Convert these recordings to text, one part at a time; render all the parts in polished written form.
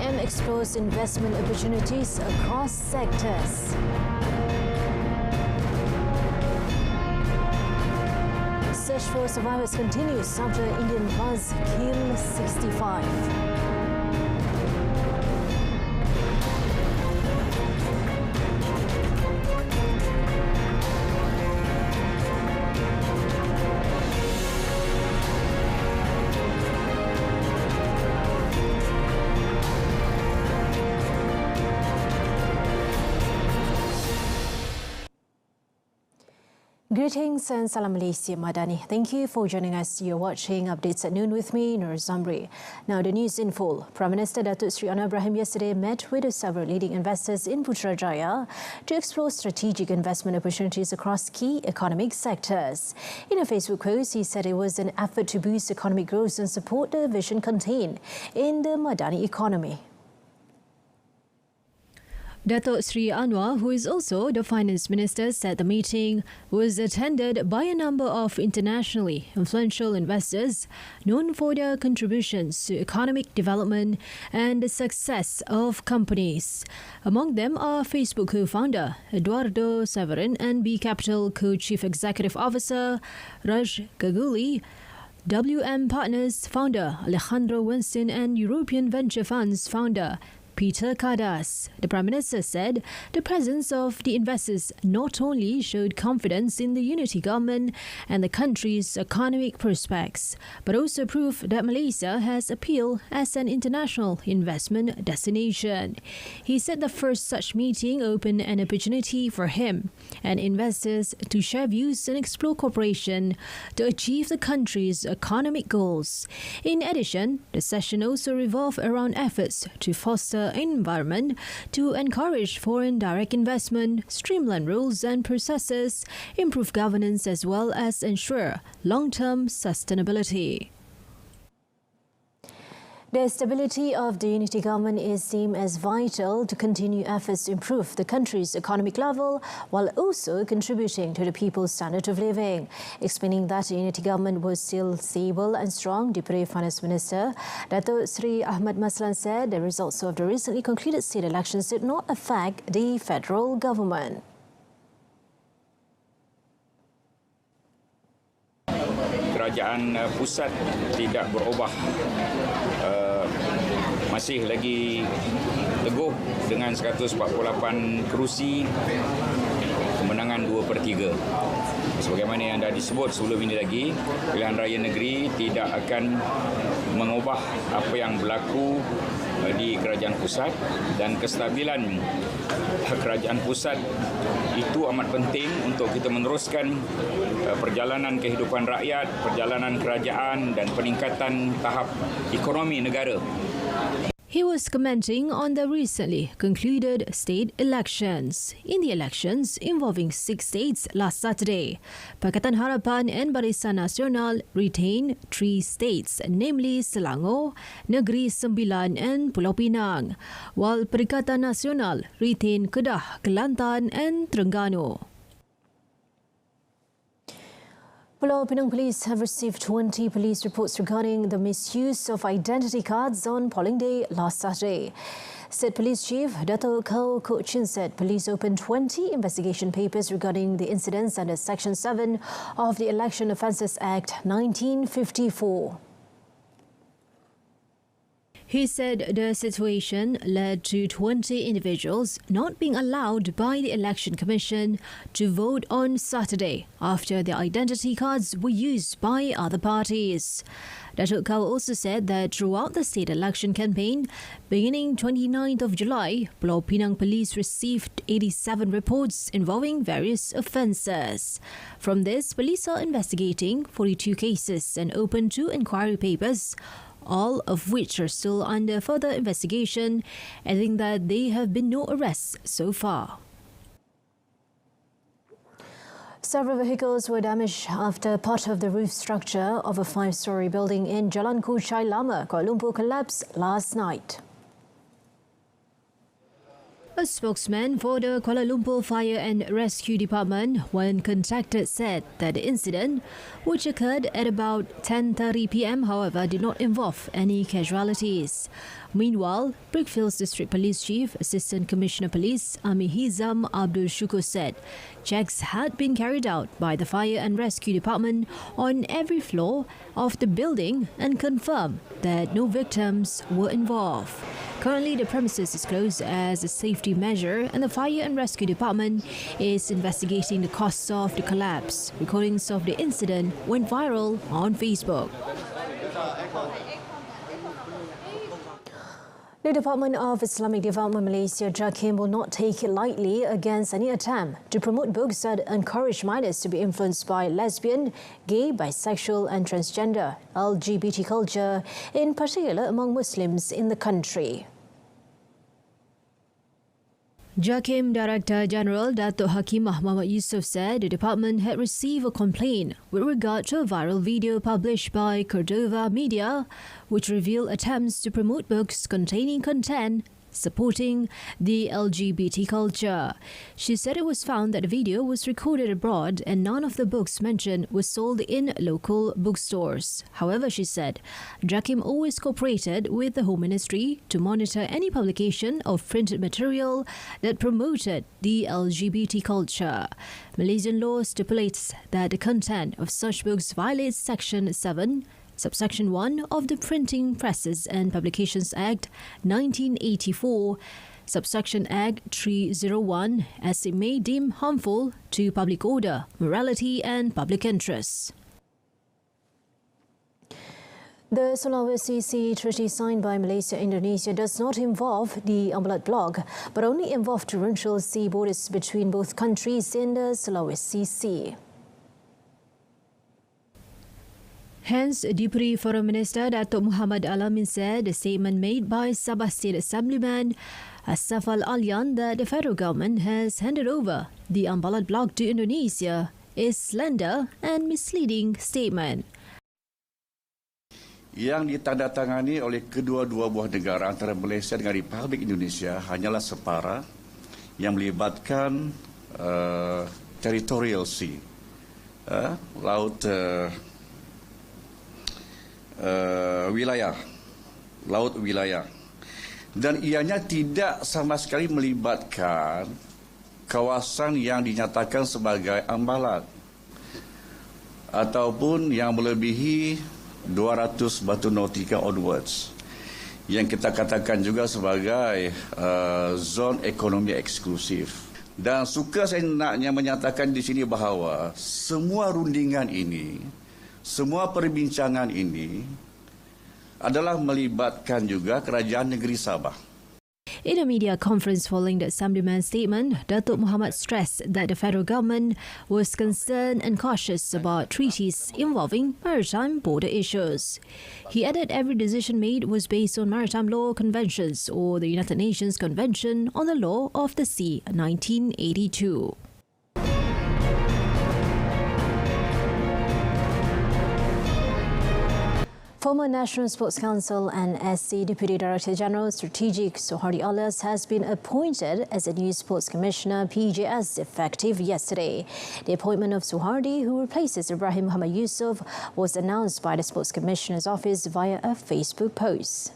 RTM explores investment opportunities across sectors. Search for survivors continues after Indian bus kill 65. Greetings and Salam Malaysia Madani. Thank you for joining us. You're watching Updates at Noon with me, Nur Zamri. Now the news in full. Prime Minister Datuk Seri Anwar Ibrahim yesterday met with several leading investors in Putrajaya to explore strategic investment opportunities across key economic sectors. In a Facebook post, he said it was an effort to boost economic growth and support the vision contained in the Madani economy. Datuk Seri Anwar, who is also the Finance Minister, said the meeting was attended by a number of internationally influential investors known for their contributions to economic development and the success of companies. Among them are Facebook co-founder Eduardo Severin and B Capital co-chief executive officer Raj Gaguli, WM Partners founder Alejandro Winston and European Venture Funds founder Peter Kadas. The Prime Minister said the presence of the investors not only showed confidence in the unity government and the country's economic prospects, but also proved that Malaysia has appeal as an international investment destination. He said the first such meeting opened an opportunity for him and investors to share views and explore cooperation to achieve the country's economic goals. In addition, the session also revolved around efforts to foster environment to encourage foreign direct investment, streamline rules and processes, improve governance as well as ensure long-term sustainability. The stability of the unity government is seen as vital to continue efforts to improve the country's economic level while also contributing to the people's standard of living. Explaining that the unity government was still stable and strong, Deputy Finance Minister Datuk Seri Ahmad Maslan said the results of the recently concluded state elections did not affect the federal government. Kerajaan pusat tidak berubah, masih lagi teguh dengan 148 kerusi, kemenangan 2/3. Sebagaimana yang dah disebut sebelum ini lagi, pilihan raya negeri tidak akan mengubah apa yang berlaku di kerajaan pusat, dan kestabilan kerajaan pusat itu amat penting untuk kita meneruskan perjalanan kehidupan rakyat, perjalanan kerajaan dan peningkatan tahap ekonomi negara. He was commenting on the recently concluded state elections. In the elections involving 6 states last Saturday, Pakatan Harapan and Barisan Nasional retained 3 states, namely Selangor, Negeri Sembilan and Pulau Pinang, while Perikatan Nasional retained Kedah, Kelantan and Terengganu. Pulau Pinang Police have received 20 police reports regarding the misuse of identity cards on polling day last Saturday. State Police Chief Dato' Kau Kok Chin said police opened 20 investigation papers regarding the incidents under Section 7 of the Election Offences Act 1954. He said the situation led to 20 individuals not being allowed by the Election Commission to vote on Saturday after their identity cards were used by other parties. Datuk Kau also said that throughout the state election campaign, beginning 29th of July, Pulau Pinang Police received 87 reports involving various offences. From this, police are investigating 42 cases and opened 2 inquiry papers, all of which are still under further investigation, adding that there have been no arrests so far. Several vehicles were damaged after part of the roof structure of a 5-storey building in Jalan Kuchai Lama, Kuala Lumpur collapsed last night. A spokesman for the Kuala Lumpur Fire and Rescue Department, when contacted, said that the incident, which occurred at about 10:30 p.m, however, did not involve any casualties. Meanwhile, Brickfields District Police Chief, Assistant Commissioner Police Ami Hizam Abdul Shukur said checks had been carried out by the Fire and Rescue Department on every floor of the building and confirmed that no victims were involved. Currently, the premises is closed as a safety measure and the Fire and Rescue Department is investigating the cause of the collapse. Recordings of the incident went viral on Facebook. The Department of Islamic Development Malaysia, JAKIM, will not take it lightly against any attempt to promote books that encourage minors to be influenced by lesbian, gay, bisexual and transgender LGBT culture, in particular among Muslims in the country. JAKIM Director General Datuk Hakim Muhammad Yusof said the department had received a complaint with regard to a viral video published by Cordova Media, which revealed attempts to promote books containing content supporting the LGBT culture. She said it was found that the video was recorded abroad and none of the books mentioned was sold in local bookstores. However, she said, JAKIM always cooperated with the Home Ministry to monitor any publication of printed material that promoted the LGBT culture. Malaysian law stipulates that the content of such books violates Section 7, Subsection 1 of the Printing Presses and Publications Act 1984, Subsection Act 301, as it may deem harmful to public order, morality and public interests. The Sulawesi Sea Treaty signed by Malaysia and Indonesia does not involve the Ambalat Bloc, but only involve torrential sea borders between both countries in the Sulawesi Sea. Hence, Deputy Foreign Minister Datuk Muhammad Alamin said the statement made by Sabah State Assemblyman Asaf Al-Alyan that the federal government has handed over the Ambalat Bloc to Indonesia is slender and misleading statement. Yang ditandatangani oleh kedua-dua buah negara antara Malaysia dengan Republik Indonesia hanyalah separa yang melibatkan territorial sea, laut wilayah, dan ianya tidak sama sekali melibatkan kawasan yang dinyatakan sebagai ambalat ataupun yang melebihi 200 batu nautika onwards yang kita katakan juga sebagai zon ekonomi eksklusif. Dan suka saya naknya menyatakan di sini bahawa semua rundingan ini, semua perbincangan ini adalah melibatkan juga kerajaan negeri Sabah. In a media conference following the Assemblyman's statement, Datuk Muhammad stressed that the federal government was concerned and cautious about treaties involving maritime border issues. He added every decision made was based on maritime law conventions or the United Nations Convention on the Law of the Sea 1982. Former National Sports Council and SC Deputy Director General Strategic Suhardi Alias has been appointed as a new Sports Commissioner PJS effective yesterday. The appointment of Suhardi, who replaces Ibrahim Muhammad Yusof, was announced by the Sports Commissioner's office via a Facebook post.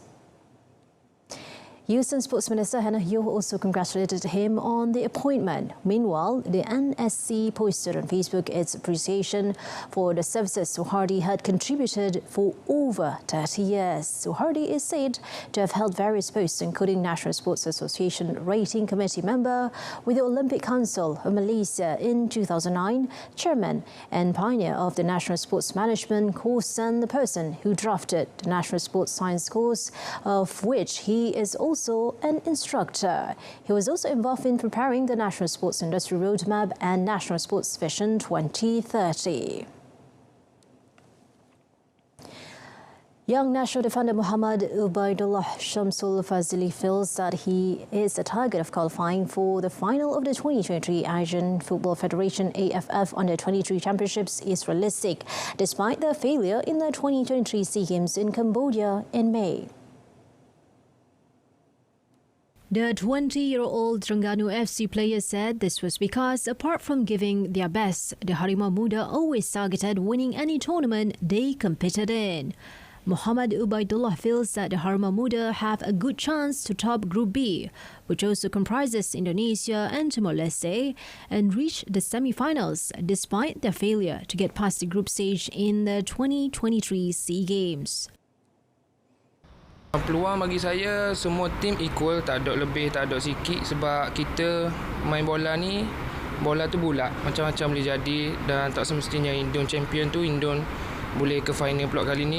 Youth and Sports Minister Hannah Yeoh also congratulated him on the appointment. Meanwhile, the NSC posted on Facebook its appreciation for the services Suhardi had contributed for over 30 years. Suhardi is said to have held various posts, including National Sports Association Rating Committee member with the Olympic Council of Malaysia in 2009, chairman and pioneer of the National Sports Management course, and the person who drafted the National Sports Science course, of which he is also an instructor. He was also involved in preparing the National Sports Industry Roadmap and National Sports Vision 2030. Young national defender Muhammad Ubaidullah Shamsul Fazili feels that he is a target of qualifying for the final of the 2023 Asian Football Federation AFF Under-23 Championships is realistic, despite their failure in the 2023 SEA Games in Cambodia in May. The 20-year-old Terengganu FC player said this was because, apart from giving their best, the Harimau Muda always targeted winning any tournament they competed in. Muhammad Ubaidullah feels that the Harimau Muda have a good chance to top Group B, which also comprises Indonesia and Timor-Leste, and reach the semi-finals despite their failure to get past the group stage in the 2023 SEA Games. Peluang bagi saya semua tim equal, tak ada lebih, tak ada sikit, sebab kita main bola ni, bola tu bulat, macam-macam boleh jadi, dan tak semestinya Indon champion tu Indon boleh ke final pula kali ni.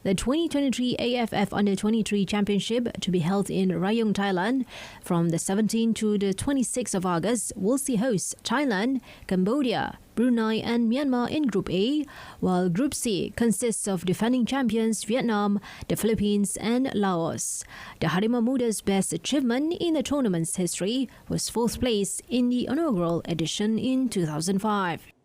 The 2023 AFF Under-23 Championship, to be held in Rayong, Thailand, from the 17th to the 26th of August, will see hosts Thailand, Cambodia, Brunei and Myanmar in Group A, while Group C consists of defending champions Vietnam, the Philippines and Laos. The Harimau Muda's best achievement in the tournament's history was 4th place in the inaugural edition in 2005.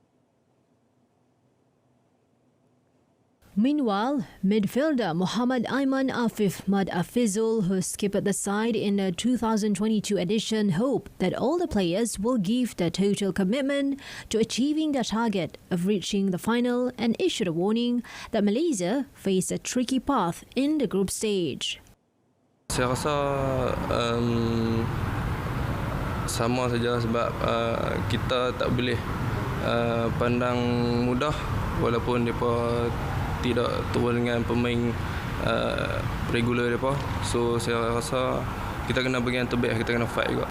Meanwhile, midfielder Muhammad Aiman Afif Mad Afizul, who skipped the side in the 2022 edition, hoped that all the players will give their total commitment to achieving their target of reaching the final, and issued a warning that Malaysia face a tricky path in the group stage. Saya rasa sama saja, sebab kita tak boleh pandang mudah walaupun mereka tidak turun dengan pemain regular mereka. So saya rasa kita kena bagi yang terbaik, kita kena fight juga.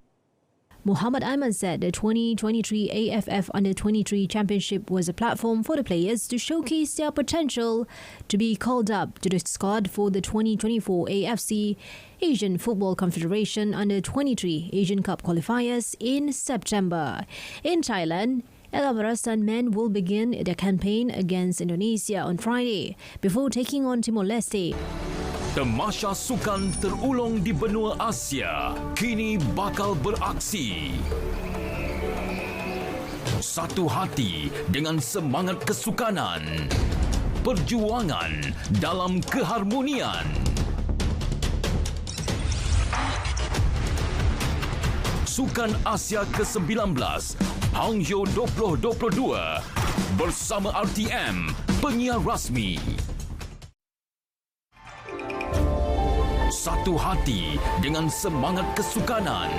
Muhammad Aiman said the 2023 AFF Under-23 Championship was a platform for the players to showcase their potential to be called up to the squad for the 2024 AFC Asian Football Confederation Under-23 Asian Cup qualifiers in September. In Thailand, El-Abarasan men will begin their campaign against Indonesia on Friday before taking on Timor-Leste. Tamasya sukan terulung di benua Asia kini bakal beraksi. Satu hati dengan semangat kesukanan. Perjuangan dalam keharmonian. Sukan Asia ke-19 Hangzhou 2022 bersama RTM, penyiar rasmi. Satu hati dengan semangat kesukanan.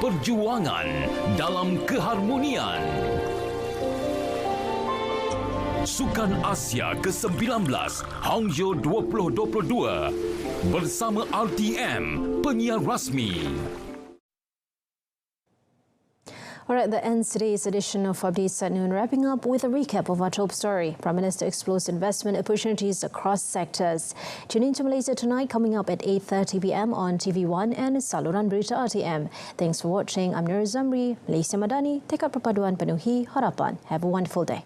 Perjuangan dalam keharmonian. Sukan Asia ke-19 Hangzhou 2022 bersama RTM, penyiar rasmi. Alright, that ends today's edition of Updates at Noon. Wrapping up with a recap of our top story. Prime Minister explores investment opportunities across sectors. Tune in to Malaysia Tonight, coming up at 8:30 p.m. on TV1 and saluran Berita RTM. Thanks for watching. I'm Nur Zamri. Malaysia Madani, tekad perpaduan penuhi harapan. Have a wonderful day.